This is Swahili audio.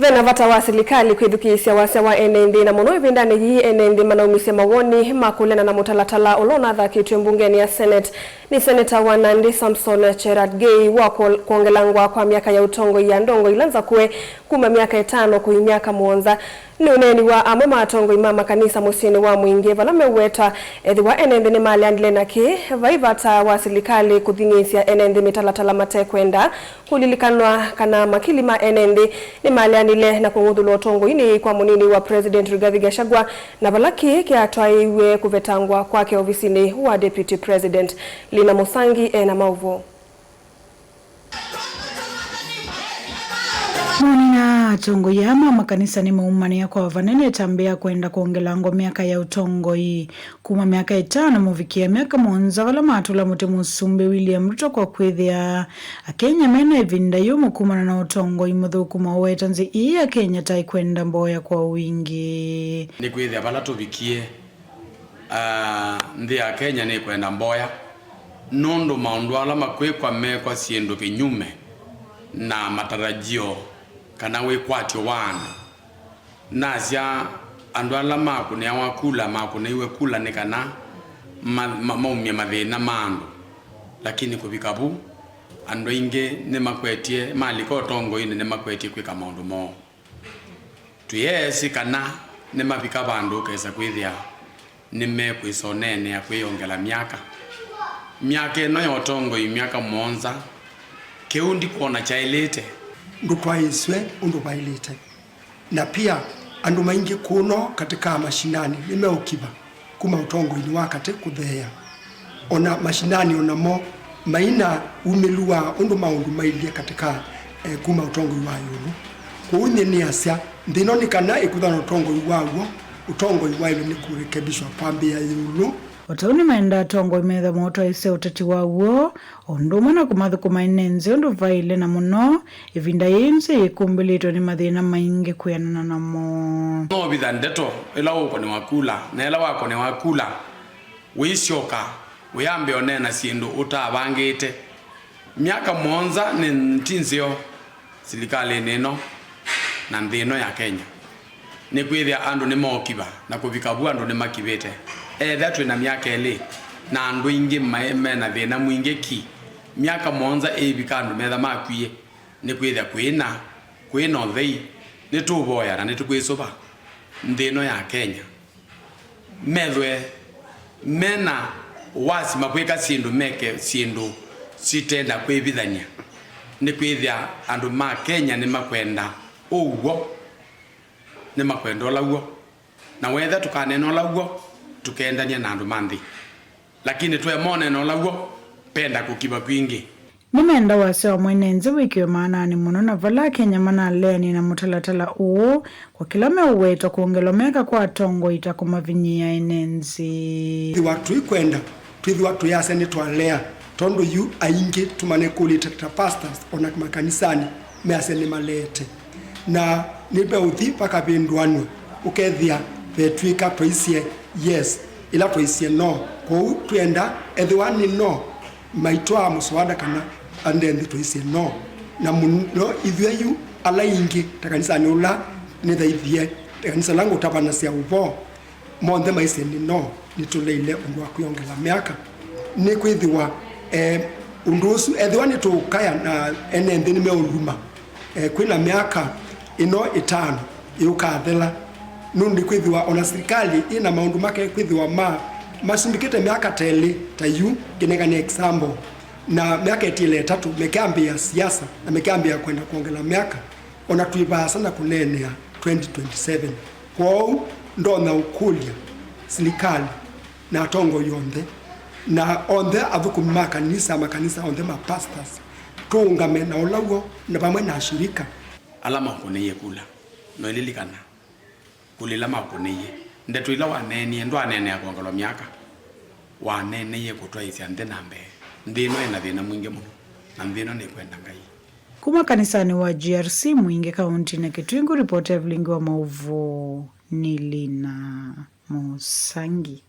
Vena vata wa serikali kwithukiiw'a wase wa enenthi na muno ivindani hii enenthi manaumisya mawoni ma Kuleana na Mutalatala ulona uthakitwe mbungeni ya Senate ni seneta wa Nandi Samson Cherargei wa kwongelanga kwa miaka ya utongoi ya ndongoi nzakue kuma miaka 5 kui miaka 7 ni uneni wa amwe matongoi ma Kanisa museo wa Mwingi vala meuleana ethi wa enenthi ni maleandile naki vaivata wa serikali kuthingisya enenthi Mutalatala matekwenda kulilikanwa kana makili ma enenthi ni maleanile na kunguthulwa utongoi ni kwa munini wa President Rigathi Gachagua na valaki kiatwaiwe kuvetangwa kwake ofisini wa Deputy President Lina Musangi na mauvo. Monina utongoi ama makanisa ni maumania kwa vanene tambea kwenda kwongelanga miaka ya utongoi kuma miaka 5 muvikia miaka 7 vala matula muti musumbe William Ruto kwa kwithia Kenya mena ivinda yumu kumana na utongoi muthuku maweta nzi iya Kenya tai kwenda mboya kwa wingi ni kwithia vala tuvikie nthi ya Kenya ni kwenda mboya nondo maundu ala makwikwa mekwa siendo kinyume na matarajio kana wikwatyo wana nasya andu ala makune awakula makune iwe kula ni kana maumia mathina mandu lakini kuvikavu andu ingi ni makwetie maliko utongoi ni makwetie kwika maundu mo tuyesi kana ni mavika vandu kesa kwithia ni mekwisonene ya kwiyongela miaka ino ya utongoi miaka 7 keundi kuona chailete ndutwaiswe undu bailete na pia andu maingi kuno katika mashinani nimeukiva kuma utongoi ni wakati kuthea ona mashinani onamo maina umilua undu maundu mailia katika kuma utongoi wa yulu kuunye ni asya ndinoni kana ikuthana utongoi wawo utongoi waile ni kurekebishwa pambi ya yulu Watauni maenda tongoi metha moto ise utati wawuo onduma na kumathukuma enenthi undu vaile na muno ivinda yinse ikumbilitwe ni mathina maingi kuyanana namo no bitha ndeto ila uko ni wakula na ila wako ni wakula wisyoka uyambe onena sindu utavangite miaka 7 ni ntinzio serikali neno na nthino ya Kenya ni kwithia andu ni mokiva na kuvikavu andu ni makivete that na miaka ele na andu ingi na vena mwingi ki miaka 7 ebika andu metha makwie ni kwithia kwina thei ni tuvoya na ni tukwisoba nthino ya Kenya methwe mena wasi makwika sindu meke sindu sitenda kwivithania ni kwithia andu ma Kenya ni makwenda uwo ni makwenda olawo na wetha tukanena olawo tukendania na andu manthi lakini twemone no lawo penda kukiba kwingi nimenda wase wa mwenenzi wikiwe maanani muno na vala Kenya manaleani na Mutalatala uo kwa kila meuleana kwongela meka kwa tongo itakumavinyia enenthi watu ikwenda twithi watu yase ni twalea tondo yu aingi tumane kulita pastors ona makanisani mease ni malete na nibe uthi paka bindwanwe ukethia betwika twisie yes ila twisie no ko twenda ethiwani no maitwa muswada kana andendi twisie no na muno ithweyu ala ingi takanisa ni ula ni thaithie takanisa langu utavana cia uvoo monthe maise ni no nituleile undu wa kwongela miaka ni kwithiwa undu usu ethiwani tukaya na enenthi ni meuluma kwina miaka ino 5 yukathela nundi kwithiwa ona serikali ina maundu make kwithiwa masumbikite miaka teli tayu kinega ni example na miaka 3 mekiambia siasa na mekiambia kwenda kwongela miaka ona tuiba sana kunenea 2027 kwao ndona ukulia serikali na tongo yonthe na onthe avuku makanisa onthe pastors tuungame na olawo na pamwe na shirika alama kuneye kula no ililikana kulila makuneye ndetu ila wanenie ndo anene ya kwongela miaka waneneye kutwaisya nthi nambe nthino ina thina mwingi muno na nthino ni kwenda ngai kuma kanisani wa GRC Mwingi kauntini Kitui ripoti ya vilingi wa mauvoo ni Lina Musangi.